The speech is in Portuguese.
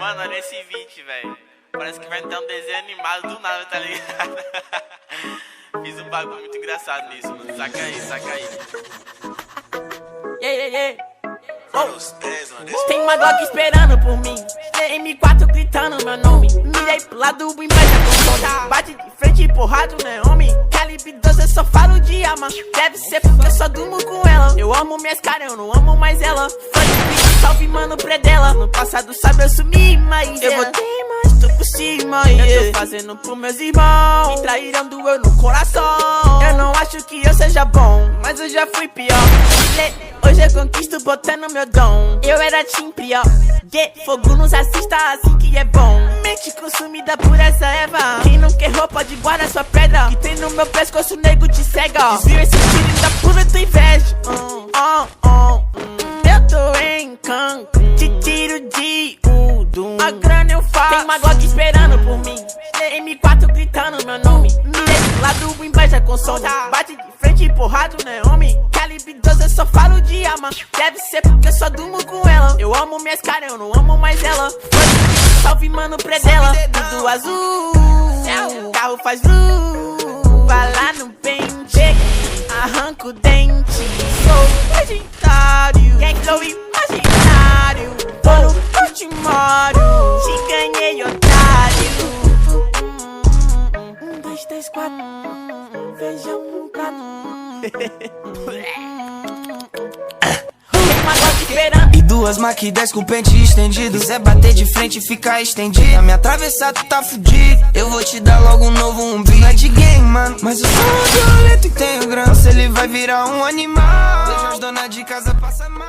Mano, olha esse beat, velho. Parece que vai ter um desenho animado do nada, tá ligado? Fiz um bagulho muito engraçado nisso, mano. Saca aí, saca aí. Oh. Tem uma Glock esperando por mim, M4 gritando meu nome. Mirei pro lado, embaixo com soda. Bate de frente e porrado, né, homem? Calibre 12, eu só falo de arma. Deve ser porque eu só durmo com ela. Eu amo minhas caras, eu não amo mais ela. Salve, mano, predela. No passado, sabe, eu sumi, mas eu voltei, mas tô por cima. Eu tô fazendo pros meus irmãos. Me traíram, doeu no coração. Eu não acho que eu seja bom, mas eu já fui pior. Hoje eu conquisto botando meu dom. Eu era team pior. Fogo nos assista, assim que é bom. Mente consumida por essa erva. Quem não quer roupa de guarda sua pedra. Que tem no meu pescoço, o nego te cega. Desvio esse tiro da pura tua inveja. Eu tô em Cancún, te tiro de Udum. A grana eu faço. Tem uma Glock esperando por mim, M4 gritando meu nome. Mirei do lado, embaixo com soda. Bate de frente e porrado, né, homem? Calibre 12, eu só falo de arma. Deve ser porque eu só durmo com ela. Eu amo minhas caras, eu não amo mais ela. Salve, mano, predela. Tudo azul, o carro faz blue. Vai lá no pente, arranca o dente. Sou legendário, gang flow imaginário. Tô no Portimório, te ganhei, otário. 1, 2, 3, 4, feijão no prato. E duas Mach 10 com pente estendido. Quiser bater de frente e ficar estendido, a me atravessar tu tá fudido. Eu vou te dar logo um novo umbigo. Não é de game, mano, mas eu sou violento e tenho grana. Se ele vai virar um animal, deixa as donas de casa passar mal.